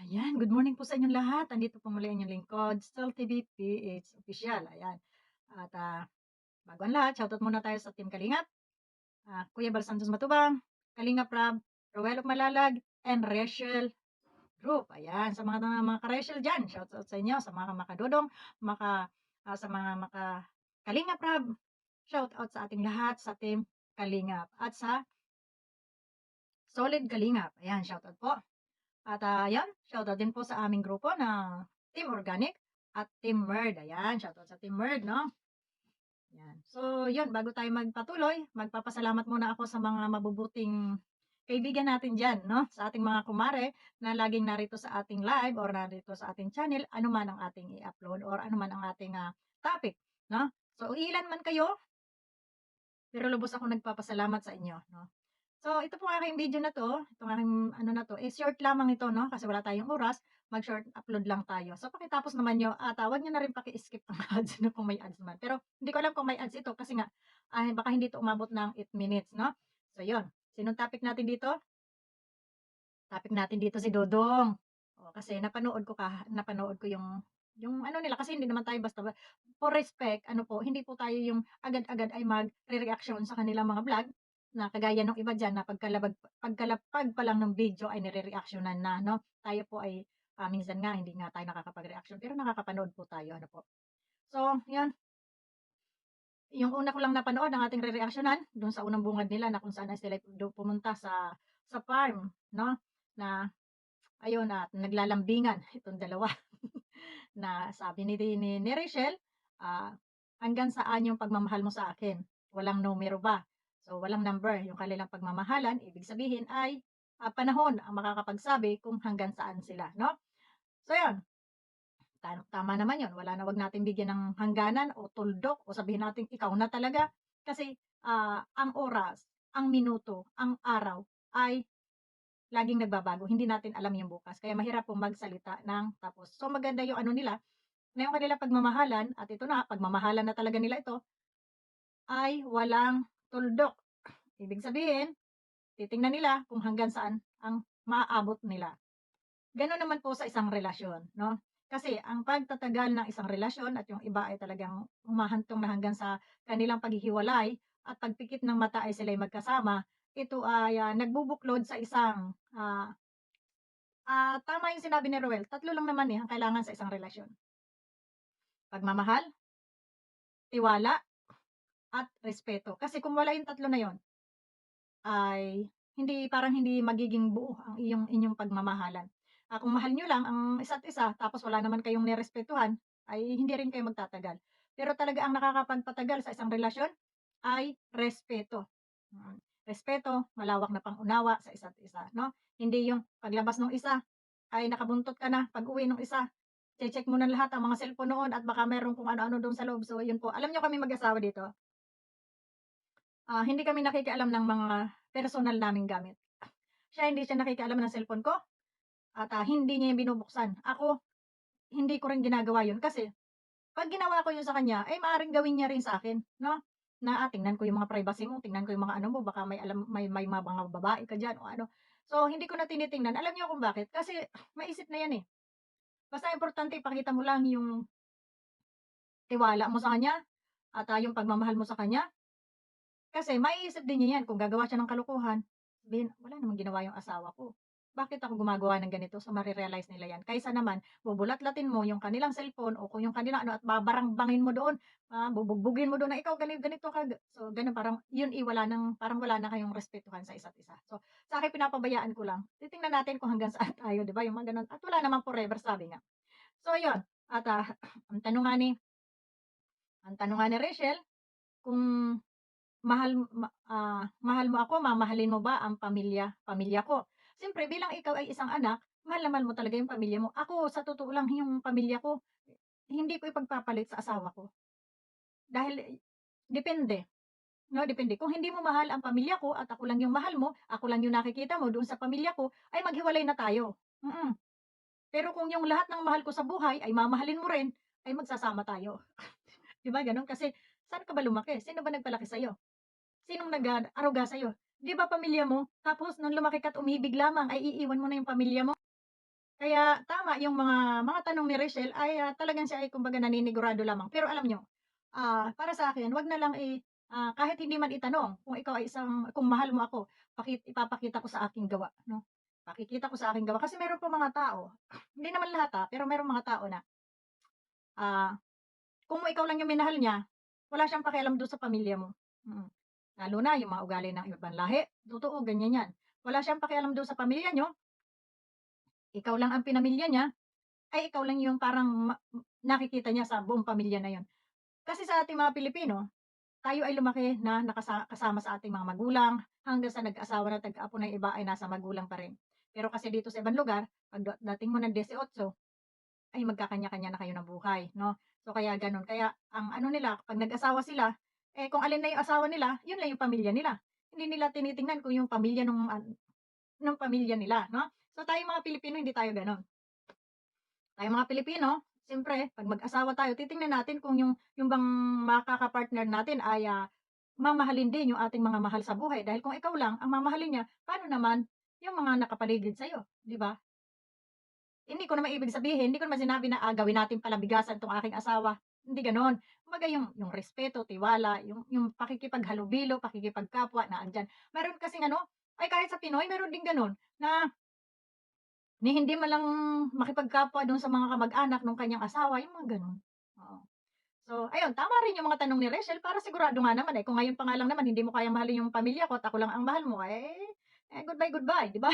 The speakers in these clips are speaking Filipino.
Ayan, good morning po sa inyong lahat. Andito po muli ang inyong lingkod, Stel TV PH Official. Ayan. At bago ang lahat, shoutout muna tayo sa Team Kalingap, Kuya Bal Santos Matubang, Kalingap Rab, Rowel of Malalag, and Rachel Group. Ayan, sa mga ka-Rachel dyan, shoutout sa inyo, sa mga makadodong, sa mga Kalingap Rab, shoutout sa ating lahat sa Team Kalingap at sa Solid Kalingap. Ayan, shoutout po. At ayan, shoutout din po sa aming grupo na Team Organic at Team Merd. Ayan, shoutout sa Team Merd, no? Ayan. So, yun, bago tayo magpatuloy, magpapasalamat muna ako sa mga mabubuting kaibigan natin dyan, no? Sa ating mga kumare na laging narito sa ating live or narito sa ating channel, ano man ang ating i-upload or ano man ang ating topic, no? So, ilan man kayo, pero lubos ako nagpapasalamat sa inyo, no? So, ito pong aking video na 'to, itong aking ano na 'to, short lamang ito 'no, kasi wala tayong oras, mag-short upload lang tayo. So, pakitapos naman niyo at huwag niyo na rin paki-skip ang ads 'no, kung may ads man. Pero hindi ko alam kung may ads ito kasi nga, baka hindi 'to umabot ng 8 minutes 'no. So, 'yun, sinong topic natin dito? Topic natin dito si Dodong. Oh, kasi napanood ko yung ano nila kasi hindi naman tayo basta for respect ano po, hindi po tayo yung agad-agad ay magre-reaction sa kanilang mga vlog na kagaya nung iba diyan na pagkalapag pa lang ng video ay nire-reactionan na 'no. Tayo po ay, minsan nga hindi nga tayo nakakapag-reaction pero nakakapanood po tayo ano po. So, 'yun, yung una ko lang napanood ang ating re-reactionan dun sa unang bungad nila na kung saan ay sila pumunta sa farm 'no, na ayun at naglalambingan itong dalawa na sabi ni Rachel, ah, "Hanggang saan yung pagmamahal mo sa akin? Walang numero ba?" So, walang number yung kanilang pagmamahalan, ibig sabihin ay, panahon ang makakapagsabi kung hanggang saan sila 'no. So, yun, tama naman yun, wala na 'wag nating bigyan ng hangganan o tuldok o sabihin natin, "Ikaw na talaga." Kasi, ang oras, ang minuto, ang araw ay laging nagbabago, hindi natin alam yung bukas kaya mahirap pong magsalita ng tapos. So maganda yung ano nila, na yung kanilang pagmamahalan at ito na, pagmamahalan na talaga nila ito, ay walang tuldok. Ibig sabihin, titingnan nila kung hanggang saan ang maaabot nila. Gano'n naman po sa isang relasyon, 'no? Kasi ang pagtatagal ng isang relasyon at yung iba ay talagang humahantong na hanggang sa kanilang paghihiwalay at pagpikit ng mata ay sila'y magkasama, ito ay, nagbubuklod sa isang, tama yung sinabi ni Ruel, tatlo lang naman, ang kailangan sa isang relasyon. Pagmamahal, tiwala, at respeto. Kasi kung wala yung tatlo na yon, ay hindi magiging buo ang inyong pagmamahalan. Kung mahal niyo lang ang isa't isa tapos wala naman kayong nirespetuhan, ay hindi rin kayo magtatagal. Pero talaga ang nakakapagpatagal sa isang relasyon ay respeto. Respeto, malawak na pang-unawa sa isa't isa, 'no? Hindi yung paglabas ng isa ay nakabuntot ka na, pag-uwi nung isa, che-check mo na lahat ang mga cellphone noon at baka meron kung ano-ano do'n sa loob. So, yun po. Alam niyo kami mag-asawa dito, hindi kami nakikialam ng mga personal naming gamit. Siya nakikialam ng cellphone ko at, hindi niya yung binubuksan. Ako, hindi ko rin ginagawa yun kasi 'pag ginawa ko yun sa kanya, eh, maaaring gawin niya rin sa akin 'no, na, tingnan ko yung mga privacy mo, tingnan ko yung mga ano mo, baka may mga babae ka diyan o ano. So, hindi ko na tinitingnan. Alam niyo kung bakit? Kasi maisip na yan, eh. Basta importante ipakita mo lang yung tiwala mo sa kanya at, yung pagmamahal mo sa kanya. Kasi maiisip din niya 'yan kung gagawa siya ng kalokohan, sabihin, "Wala namang ginawa yung asawa ko. Bakit ako gumagawa ng ganito?" So, mare-realize nila 'yan. Kaysa naman bubulat-latin mo yung kanilang cellphone o kung yung kanilang ano at babarang-bangin mo doon, bubugbugin mo doon na, "Ikaw ganito ka." So, gano'n parang yun, parang wala na kayong respetuhan sa isa't isa. So, sa akin pinapabayaan ko lang, titingnan natin kung hanggang saan tayo, 'di ba, yung mga gano'n at wala namang forever sabi nga. So, ayun at, ang tanong nga ni Rachel kung mahal mo ako, mamahalin mo ba ang pamilya ko? Siyempre bilang ikaw ay isang anak, mahal na mahal mo talaga yung pamilya mo. Ako sa totoo lang yung pamilya ko, hindi ko ipagpapalit sa asawa ko. Dahil depende, 'no, depende. Kung hindi mo mahal ang pamilya ko at ako lang yung mahal mo, ako lang yung nakikita mo doon sa pamilya ko, ay maghiwalay na tayo. Pero kung yung lahat ng mahal ko sa buhay ay mamahalin mo rin, ay magsasama tayo. 'Di ba gano'n? Kasi saan ka ba lumaki? Sino ba nagpalaki sa'yo? Sinong nag-aruga sa'yo? 'Di ba pamilya mo? Tapos nung lumaki ka't umibig lamang ay iiwan mo na yung pamilya mo? Kaya tama yung mga tanong ni Rachel ay, talagang siya ay kumbaga naninigurado lamang. Pero alam niyo, para sa akin 'wag na lang, kahit hindi man itanong kung ikaw ay kung mahal mo ako, ipapakita ko sa aking gawa 'no. Pakikita ko sa aking gawa kasi meron po mga tao, hindi naman lahat, pero merong mga tao na, ah, kung ikaw lang yung minahal niya, wala siyang pakialam dun sa pamilya mo. Lalo na yung mga ugali ng ibang lahi, totoo ganyan 'yan. Wala siyang pakialam dun sa pamilya niyo, ikaw lang ang pinamilya niya. Ay ikaw lang yung parang nakikita niya sa buong pamilya na yun. Kasi sa ating mga Pilipino, tayo ay lumaki na kasama sa ating mga magulang hanggang sa nag-asawa na tag-apo na yung iba ay nasa magulang pa rin. Pero kasi dito sa ibang lugar, pag dating mo ng 18 ay magkakanya-kanya na kayo ng buhay, 'no? So kaya gano'n. Kaya ang ano nila, 'pag nag-asawa sila, kung alin na yung asawa nila, yun lang yung pamilya nila. Hindi nila tinitingnan kung yung pamilya nung pamilya nila, no? So tayong mga Pilipino hindi tayo gano'n. Tayong mga Pilipino, siyempre 'pag mag-asawa tayo titingnan natin kung yung bang makaka-partner natin ay, mamahalin din yung ating mga mahal sa buhay. Dahil kung ikaw lang ang mamahalin niya, paano naman yung mga nakapaligid sa'yo, 'di ba? Hindi ko naman sinabi na, gawin natin palabigasan 'tong aking asawa, hindi gano'n. Kumbaga yung respeto, tiwala, yung pakikipaghalubilo, pakikipagkapwa na andiyan. Meron kasing ano, ay kahit sa Pinoy meron din gano'n na ni hindi man lang makipagkapwa dun sa mga kamag-anak nung kanyang asawa, yung mga gano'n, oo. So, ayun tama rin yung mga tanong ni Rachel para sigurado nga naman, kung ngayon pa nga lang naman hindi mo kayang mahalin yung pamilya ko at ako lang ang mahal mo, goodbye, goodbye, 'di ba?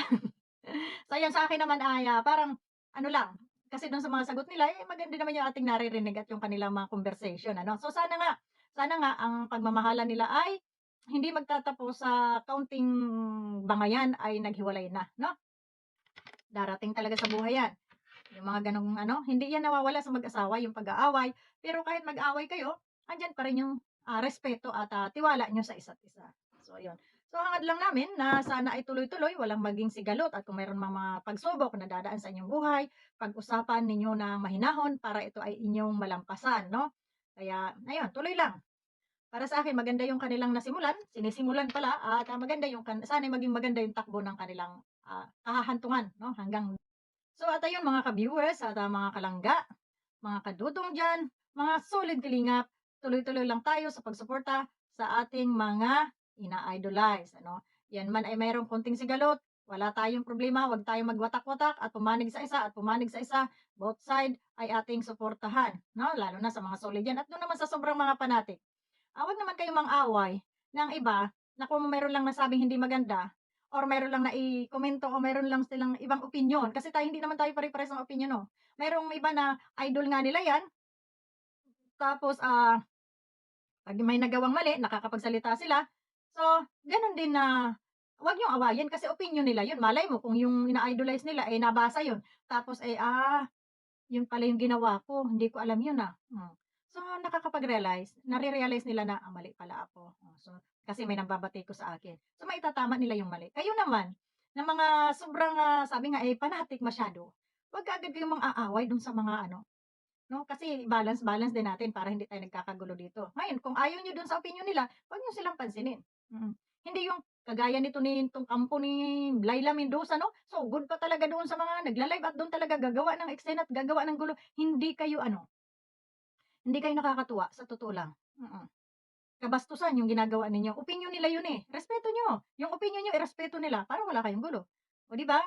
So, ayun sa akin naman ay, parang ano lang, kasi dun sa mga sagot nila, maganda naman yung ating naririnig at yung kanilang mga conversation ano. So, sana nga ang pagmamahalan nila ay hindi magtatapos sa kaunting bangayan ay naghiwalay na, 'no? Darating talaga sa buhay 'yan. Yung mga gano'ng ano, hindi 'yan nawawala sa mag-asawa, yung pag-aaway. Pero kahit mag-away kayo, andiyan pa rin yung, respeto at, tiwala niyo sa isa't isa. So, ayun. So, hangad lang namin na sana ay tuloy-tuloy, walang maging sigalot at kung mayroon mang mga pagsubok na dadaan sa inyong buhay, pag-usapan ninyo ng mahinahon para ito ay inyong malampasan, 'no? Kaya ayun, tuloy lang. Para sa akin maganda yung kanilang sinisimulan pala at, maganda yung sana'y maging maganda yung takbo ng kanilang, kahahantungan 'no, hanggang so at ayun mga ka-viewers at, mga kalangga, mga kadudong diyan, mga solid kalingap, tuloy-tuloy lang tayo sa pagsuporta sa ating mga ina-idolize ano. Yan man ay mayroong konting sigalot, wala tayong problema, 'wag tayong magwatak-watak at pumanig sa isa at pumanig sa isa, both side ay ating suportahan 'no, lalo na sa mga solid yan at do'n naman sa sobrang mga panatik. 'Wag naman kayong mang-away ng iba na kung meron lang nasabing hindi maganda or meron lang naikomento o meron lang silang ibang opinyon kasi hindi naman tayo pare-parehas ng opinyon 'no. Merong iba na idol nga nila 'yan, tapos, 'pag may nagawang mali nakakapagsalita sila. So, gano'n din na 'wag niyong awayin kasi opinyon nila 'yun. Malay mo kung yung ina-idolize nila, nabasa 'yun tapos, 'yun pala yung ginawa ko, hindi ko alam 'yun, So, nare-realize nila na, mali pala ako. So, kasi may nagbabatikos sa akin. So, maitatama nila yung mali. Kayo naman, na mga sobrang, sabi nga, fanatic masyado, 'wag kaagad kayong mang-aaway dun sa mga ano, 'no, kasi balance-balance din natin para hindi tayo nagkakagulo dito. Ngayon kung ayaw niyo dun sa opinyon nila, 'wag niyo silang pansinin. Hindi yung kagaya nitong kampo ni Laila Mendoza 'no, so good pa talaga doon sa mga nagla-live at dun talaga gagawa ng eksena at gagawa ng gulo. Hindi kayo nakakatuwa sa totoo lang. Kabastusan yung ginagawa ninyo. Opinyon nila yun, respeto niyo. Yung opinyon niyo irespeto nila para wala kayong gulo. O 'di ba?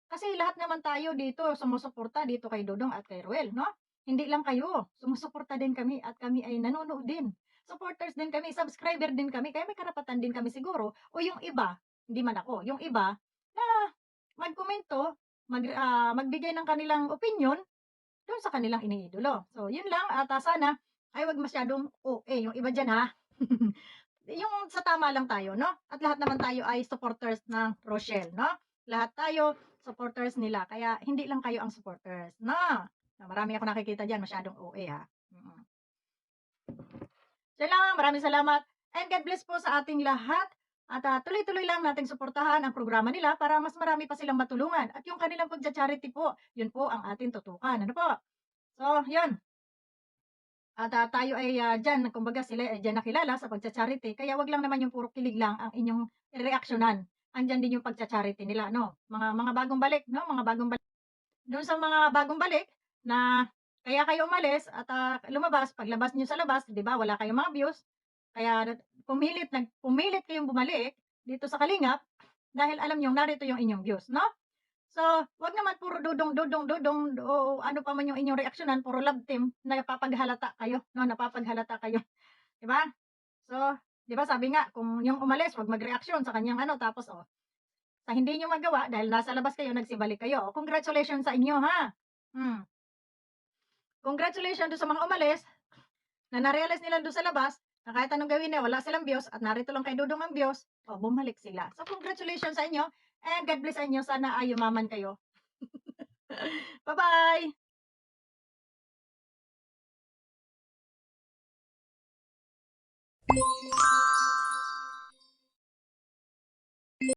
Kasi lahat naman tayo dito sumusuporta dito kay Dodong at kay Ruel 'no? Hindi lang kayo, sumusuporta din kami at kami ay nanonood din. Supporters din kami, subscriber din kami, kaya may karapatan din kami siguro o yung iba, hindi man ako, yung iba na magkomento, magbigay ng kanilang opinyon dun sa kanilang iniidolo. So yun lang at, sana ay 'wag masyadong OA yung iba diyan ha. Yung sa tama lang tayo 'no, at lahat naman tayo ay supporters ng Rochelle 'no. Lahat tayo supporters nila kaya hindi lang kayo ang supporters na marami akong nakikita diyan masyadong OA ha. So yun lang, maraming salamat and God bless po sa ating lahat at, tuloy-tuloy lang nating suportahan ang programa nila para mas marami pa silang matulungan at yung kanilang pagcha-charity po, yun po ang ating tutukan, ano po? So yun, at, tayo ay, diyan kumbaga sila ay diyan nakilala sa pagcha-charity kaya 'wag lang naman yung puro kilig lang ang inyong reaksyonan. Andiyan din yung pagcha-charity nila 'no, mga bagong balik 'no, mga bagong balik do'n sa mga bagong balik na kaya kayo umalis at, lumabas, paglabas niyo sa labas 'di ba wala kayong mga views, kaya pumilit kayong bumalik dito sa Kalingap dahil alam niyong narito yung inyong views 'no? So, 'wag naman puro dudong, dudong, dudong o ano pa man yung inyong reaksyonan puro love team, napapaghalata kayo 'no, napapaghalata kayo, 'di ba? So, 'di ba sabi nga kung yung umalis 'wag magreaksyon sa kanyang ano tapos, sa hindi niyo magawa dahil nasa labas kayo nagsibalik kayo, congratulations sa inyo ha. Hmm, congratulations dun sa mga umalis na na-realize nila dun sa labas na kahit anong gawin nila wala silang views at narito lang kay dudong ang views, bumalik sila. So, congratulations sa inyo and God bless sa inyo sana ay yumaman kayo. Bye-bye.